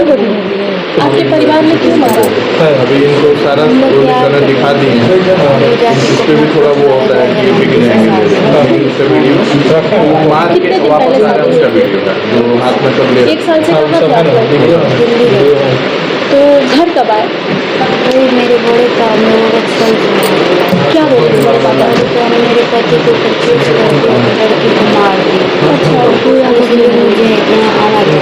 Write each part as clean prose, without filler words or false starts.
आपके परिवार में क्यों मारा? अभी इनको सारा तरह दिखा दिए हैं, इस पे भी थोड़ा वो होता है कि मार के वापस आ रहा है उसका वीडियो है जो हाथ में सब ले। एक साल से कहाँ थे आप लोग? तो घर कब आए? मेरे बड़े काम में वो बचपन से क्या बोल रहे हैं पापा? मेरे पति को परचेज करके लड़की को मार दी। अच्छा, इसलिए मुझे यहाँ आना पड़ा।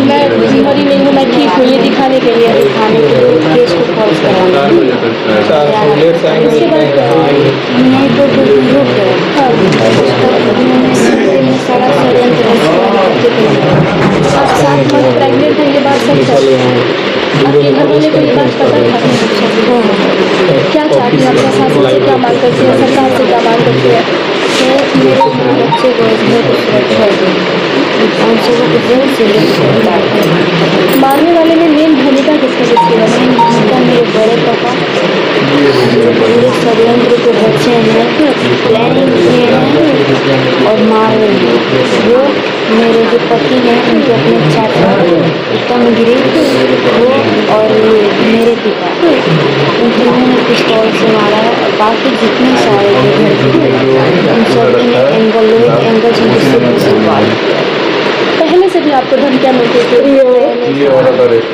मैं मरी नहीं हूँ, मैं ठीक हूँ, ये दिखाने के लिए। दिखाने के लिए केस को फॉल्स कराना। उसके बाद क्या हुआ? नहीं तो रुक गए। उन्होंने सारा षड्यंत्र आप 7 मंथ प्रेग्नेंट हैं, ये बात सच है? आपके घर वाले को ये बात पता था? क्या चाहती है अपना शासन से, क्या मांग करती है, सरकार से क्या मांग करती है? मेरे बच्चे को इसमें कुछ सुरक्षा दी, उन सबों को जल्द से जल्द। मारने वाले में मेन भूमिका किसकी है? मेरे बड़े पापा पूरे षड्यंत्र के बच्चे हैं, प्लानिंग किए हैं और मार रहे हैं। वो मेरे जो पति हैं उनके अपने चाचा उत्तमगिरी, वो और मेरे पिता, उन तीनों ने पिस्तौल से मारा है। और बाकी जितने सारे उन सभी ने एंगल से पहले से भी आपको धमकियाँ मिलती थी?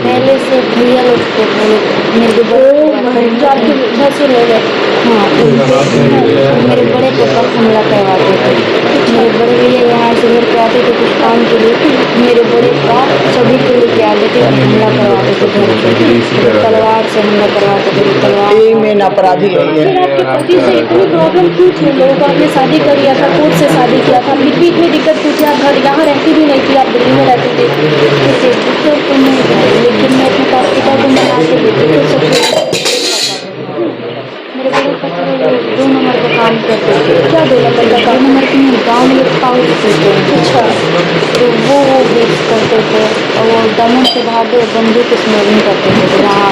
पहले से भैया लोग को मेरे जो आपके घर से लोग हैं? हाँ, मेरे बड़े पापा हमला करवाते थे। मेरे बड़े भैया यहाँ से घर पे आते थे कुछ काम के लिए, मेरे बड़े पापा सभी को लेके आते थे, हमला करवाते थे घर पे, तलवार से हमला करवाते थे। तलवार मेन अपराधी है ये। फिर आपके पति से इतनी प्रॉब्लम क्यों थी? लोगों को आपने शादी कर लिया था, कोर्ट से शादी किया था, फिर भी इतनी दिक्कत क्यों थी? आप घर यहाँ रहती भी नहीं थी, आप दिल्ली में रहती थी। दिक्कत तो नहीं है, लेकिन मैं अपने पिता को मना के देती थी सब। मेरे बड़े पति 2 नंबर का काम करते थे। क्या 2 नंबर का 2 काम? नंबर के गाँव में एक पाउच देते थे। अच्छा, तो वो बेच करते थे और वो दमन से भागे बंदूक स्मगलिंग करते थे वहाँ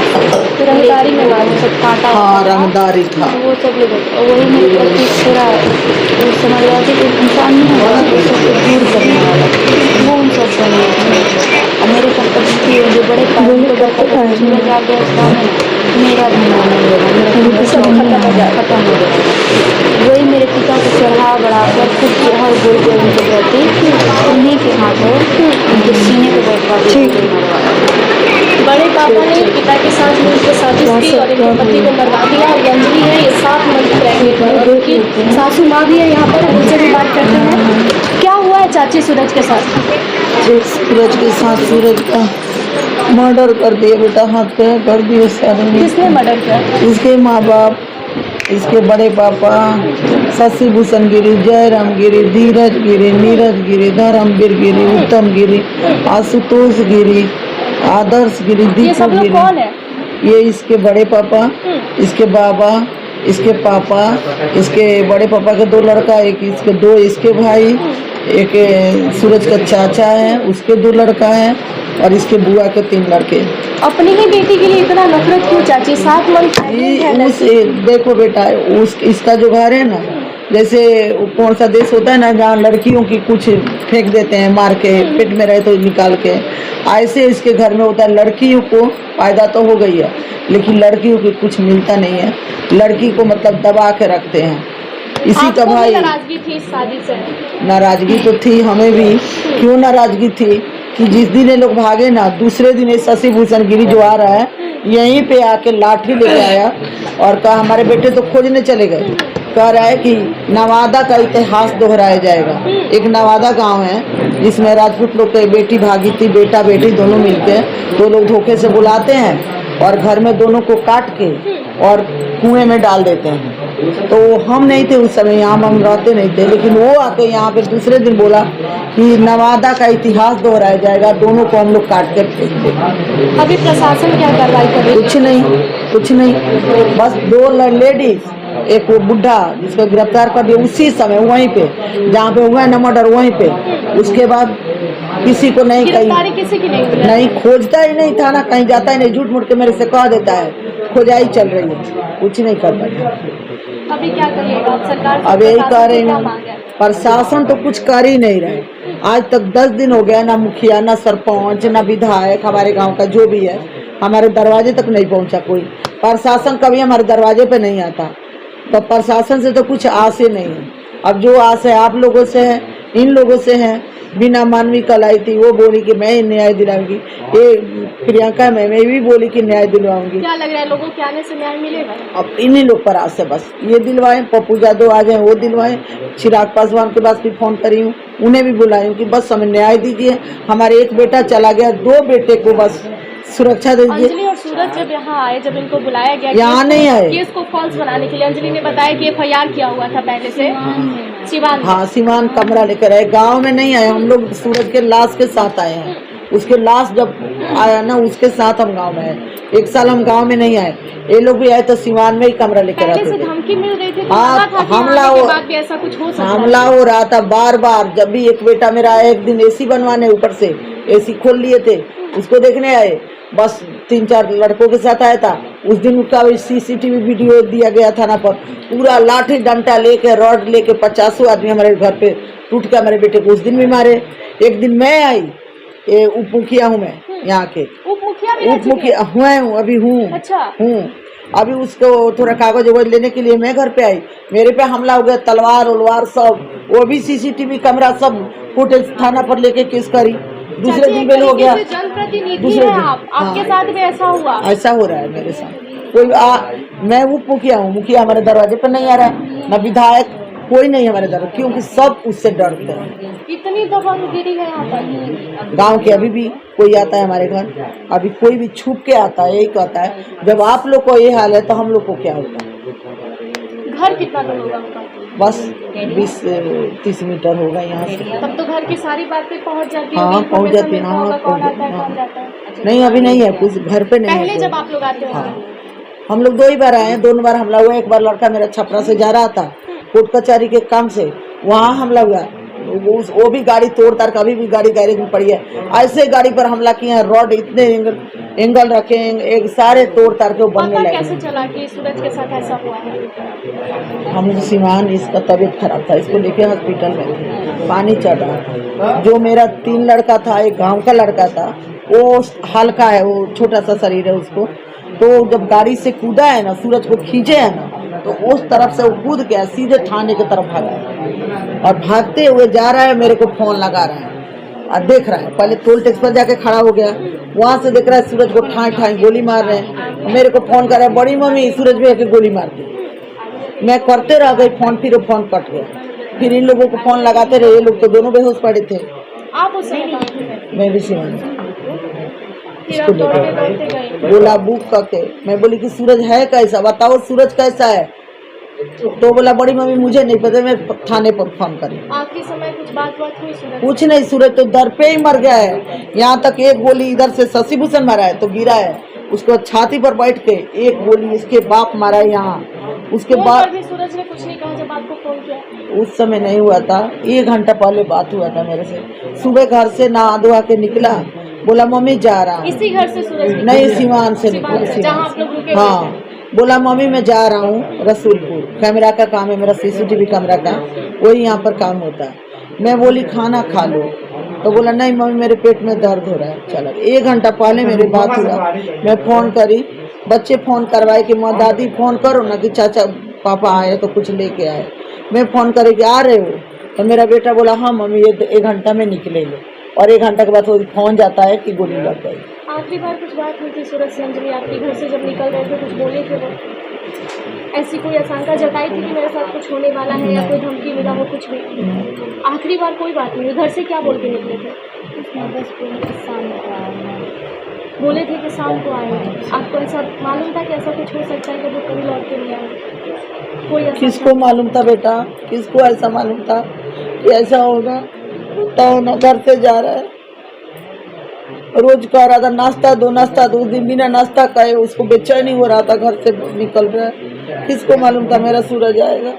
तो रंगदारी में मालूम सब कांटा हाँ, रंगदारी था। वो सब ले गए। और वही मेरे पति थोड़ा समाजवादी के इंसान नहीं है, वो सबको दूर करने वाला, वो उन सब को नहीं। और मेरे पति जो बड़े पानी को सूरज आ गया उस गाँव में, मेरा धंधा नहीं होगा, मेरा सब खत्म हो जाए। खत्म हो गया। वही मेरे पिता को चढ़ा बढ़ाकर खुद चढ़ा बोल के उनके प्रति उन्हीं के हाथों उनके सीने पे बैठा बड़े पापा ने पिता के साथ मिलकर साजिश की और इनके पति को मरवा दिया। और अंजलि है, ये 7 मंथ प्रेग्नेंट है और उनकी सासू माँ भी है यहाँ पर, उनसे भी बात करते हैं। क्या हुआ है चाची सूरज के साथ? सूरज के साथ सूरज का मर्डर कर दिया बेटा, हाथ पे कर दिए सारे। किसने मर्डर किया? इसके माँ बाप, इसके बड़े पापा शशि भूषण गिरी, जयराम गिरी, धीरज गिरी, नीरज गिरी, धर्मवीर गिरी, उत्तम गिरी, आशुतोष गिरी, आदर्श गिरी, ये सब दीपू लोग गिरी। कौन है? ये इसके बड़े पापा, इसके बाबा, इसके पापा, इसके बड़े पापा के 2 लड़का, एक इसके 2 इसके भाई, एक सूरज का चाचा है, उसके 2 लड़का है और इसके बुआ के 3 लड़के। अपनी ही बेटी के लिए इतना नफरत क्यों चाची? 7 मंथ उस देखो बेटा, उस इसका जो घर है ना, जैसे कौन सा देश होता है ना जहाँ लड़कियों की कुछ फेंक देते हैं मार के, पेट में रहे तो निकाल के, ऐसे इसके घर में होता है। लड़कियों को फायदा तो हो गई है लेकिन लड़कियों को कुछ मिलता नहीं है, लड़की को मतलब दबा के रखते हैं। इसी का भाई नाराजगी थी इस शादी से? नाराजगी तो थी हमें भी। क्यों नाराजगी थी कि जिस दिन ये लोग भागे ना, दूसरे दिन ये शशि भूषण गिरी जो आ रहा है यहीं पे आके लाठी लेके आया और कहा हमारे बेटे तो खोजने चले गए। कह रहा है कि नवादा का इतिहास दोहराया जाएगा। एक नवादा गांव है जिसमें राजपूत लोग की बेटी भागी थी, बेटा बेटी दोनों मिलके 2 लोग धोखे से बुलाते हैं और घर में दोनों को काट के और कुएं में डाल देते हैं। तो हम नहीं थे उस समय, यहाँ हम रहते नहीं थे, लेकिन वो आके यहाँ पे दूसरे दिन बोला कि नवादा का इतिहास दोहराया जाएगा, दोनों को हम लोग काट के फेंक देंगे। अभी प्रशासन क्या कार्रवाई कर रही है? कुछ नहीं, बस 2 लेडीज, एक वो बुढ़ा जिसको गिरफ्तार कर दिया उसी समय वहीं पे जहाँ पे हुआ न मर्डर, वहीं पे। उसके बाद किसी को नहीं, गिरफ्तारी किसी की नहीं खोजता ही नहीं था ना, कहीं जाता ही नहीं, झूठ मूठ के मेरे से कह देता है खोजाई चल रही है, कुछ नहीं कर पाता। अभी क्या करिएगा सरकार? अब यही कह रही हूँ, प्रशासन तो कुछ कर ही नहीं रहे। आज तक 10 दिन हो गया, ना मुखिया ना सरपंच ना विधायक हमारे गांव का जो भी है हमारे दरवाजे तक नहीं पहुंचा कोई। प्रशासन कभी हमारे दरवाजे पे नहीं आता, तो प्रशासन से तो कुछ आस ही नहीं है। अब जो आस है आप लोगों से है, इन लोगों से है। बिना मानवी कल आई थी, वो बोली कि मैं न्याय दिलाऊंगी। ये प्रियंका मैं भी बोली कि न्याय दिलवाऊंगी। क्या लग रहा है लोगों के आने से न्याय मिलेगा? अब इन्हीं लोग पर आस है, बस ये दिलवाएं, पप्पू यादव आ जाए वो दिलवाएं। चिराग पासवान के पास भी फोन करी हूँ, उन्हें भी बुलाई हूँ कि बस हमें न्याय दीजिए। हमारे एक बेटा चला गया, 2 बेटे को बस सुरक्षा दीजिए। अंजलि और सूरज जब यहाँ आए, जब इनको बुलाया गया यहाँ नहीं आए, केस को फॉल्स बनाने के लिए, अंजलि ने बताया कि FIR किया हुआ था पहले से सिवान में। हाँ सिवान कमरा लेकर आए, गांव में नहीं आए हम लोग। सूरज के लाश के साथ आए हैं, उसके लाश जब आया ना उसके साथ हम गांव में आए। 1 साल हम गांव में नहीं आए, ये लोग भी आए तो सिवान में ही कमरा लेकर पहले आते से थे। धमकी मिल रही थी, तो हाँ, लगा था कि हमला आने के हो- बाद भी ऐसा कुछ हो सकता है। हमला हो रहा था बार बार। जब भी एक बेटा मेरा आया, एक दिन AC बनवाने, ऊपर से AC खोल लिए थे, उसको देखने आए, बस 3-4 लड़कों के साथ आया था। उस दिन उसका CCTV वीडियो दिया गया थाना पर, पूरा लाठी डंडा लेके रॉड लेके 50 आदमी हमारे घर पे टूट के हमारे बेटे को उस दिन भी मारे। एक दिन मैं आई, ये उप मुखिया हूँ मैं यहाँ के, उप मुखिया भी रह उप चुके मुखिया हूँ, अभी हूँ। अच्छा। हूँ अभी उसको थोड़ा कागज वगज लेने के लिए मैं घर पे आई, मेरे पे हमला हो गया, तलवार उलवार सब। वो भी CCTV कैमरा सब फुटेज थाना पर लेके केस करी। दूसरे चाची, दिन एक बेल हो तरीके गया। से जनप्रतिनिधि दूसरे है दिन, आप, आपके हाँ। साथ भी ऐसा हुआ? ऐसा हो रहा है मेरे साथ। मैं उप मुखिया हूँ, मुखिया हमारे दरवाजे पर नहीं आ रहा है, न विधायक, कोई नहीं हमारे दरवाजे, क्योंकि सब उससे डरते हैं। इतनी दबंगगिरी है यहाँ पर। गांव के अभी भी कोई आता है हमारे घर, अभी कोई भी छुप के आता है, यही कहता है जब आप लोग को ये हाल है तो हम लोग को क्या होगा। घर कितना दूर होगा उनका? बस 20-30 मीटर होगा यहाँ से। तब तो घर की सारी बातें पहुँच जाती हाँ, होगी, पहुँच जाती, information हाँ, मिलता होगा, कौन पहुँच आता है जाती, कौन जाता है। नहीं अभी नहीं है कुछ घर पे नहीं पहले है जब कोई। आप लोग आते हाँ, होंगे। हम लोग 2 ही बार आए हैं, 2 बार हमला हुआ। एक बार लड़का मेरा छपरा से जा रहा था कोर्ट कचहरी के काम से, वहाँ हमला हुआ। वो भी गाड़ी तोड़ तार, कभी भी गाड़ी गैरेज में पड़ी है, ऐसे गाड़ी पर हमला किया। रॉड इतने एंगल रखे, एक सारे तोड़ तार के वो बनने पता लगे। कैसे चला कि सूरज के साथ ऐसा हुआ है? हम लोग सिवान, इसका तबीयत खराब था, इसको लेके हॉस्पिटल में थे, पानी चढ़ रहा था। जो मेरा 3 लड़का था, एक गांव का लड़का था, वो हल्का है, वो छोटा सा शरीर है उसको, तो जब गाड़ी से कूदा है ना, सूरज को खींचे है ना, तो उस तरफ से वो कूद गया, सीधे थाने की तरफ भागा और भागते हुए जा रहा है, मेरे को फोन लगा रहा है और देख रहा है। पहले टोल टैक्स पर जाके खड़ा हो गया, वहां से देख रहा है सूरज को ठाई ठाई गोली मार रहे हैं। मेरे को फोन कर रहा है, बड़ी मम्मी सूरज भैया की गोली मार दी। मैं करते रह गई फोन, फिर वो फोन कट गया। फिर इन लोगों को फोन लगाते रहे, ये लोग तो दोनों बेहोश पड़े थे। आप उस समय कहाँ थे? मैं भी सिवान, फिर आप दौड़ते दौड़ते गए। बोला बुक करके, मैं बोली कि सूरज है कैसा, बताओ सूरज कैसा है। तो बोला बड़ी मम्मी मुझे नहीं पता, मैं थाने पर फोन करी। आखिरी समय कुछ बात हुई सूरज? कुछ नहीं, सूरज तो दर पे ही मर गया है। यहाँ तक एक गोली इधर से शशि भूषण मारा है तो गिरा है, उसको छाती पर बैठ के एक गोली इसके बाप मारा है यहाँ। उसके फोन बाद पर भी सूरज ने कुछ नहीं कहा जब आपको फोन किया? उस समय नहीं हुआ था, 1 घंटा पहले बात हुआ था मेरे से। सुबह घर से नहा धोआ के निकला, बोला मम्मी जा रहा हूँ। इसी घर से सूरज निकला? नहीं, सिवान से सिवान निकला, से, जहाँ आप लोग रुके हुए हाँ, बोला मम्मी मैं जा रहा हूँ रसूलपुर, कैमरा का काम है मेरा, CCTV कैमरा का, वही यहाँ पर काम होता है। मैं बोली खाना खा लो, तो बोला नहीं मम्मी मेरे पेट में दर्द हो रहा है। चलो 1 घंटा पहले मेरी बात हुआ, मैं फोन करी, बच्चे फोन करवाए कि माँ दादी फोन करो ना कि चाचा पापा आए तो कुछ लेके आए। मैं फोन करे कि आ रहे हो, तो मेरा बेटा बोला हाँ मम्मी ये 1 घंटा में निकलेंगे, और 1 घंटा के बाद वो फोन जाता है कि गोली लग गई। आखिरी बार कुछ बात हुई थी सूरज से अंजलि आपके घर से जब निकल रहे थे, कुछ बोले थे वो? ऐसी कोई आशंका जताई थी कि मेरे साथ कुछ होने वाला है या कोई धमकी मिला हो? कुछ भी आखिरी बार कोई बात नहीं हुई। घर से क्या बोल के निकले थे? बस शाम को आए। बोले थे कि शाम को आए। आपको ऐसा मालूम था कि ऐसा कुछ हो सकता है कि वो कभी लौट के नहीं आए? कोई ऐसा किसको मालूम था बेटा, किसको ऐसा मालूम था कि ऐसा होगा? तो ना घर से जा रहा है, रोज कह रहा था नाश्ता दो नाश्ता दो, उस दिन बिना नाश्ता खाए उसको बेचैनी हो रहा था, घर से निकल रहा है। किसको मालूम था मेरा सूरज आएगा।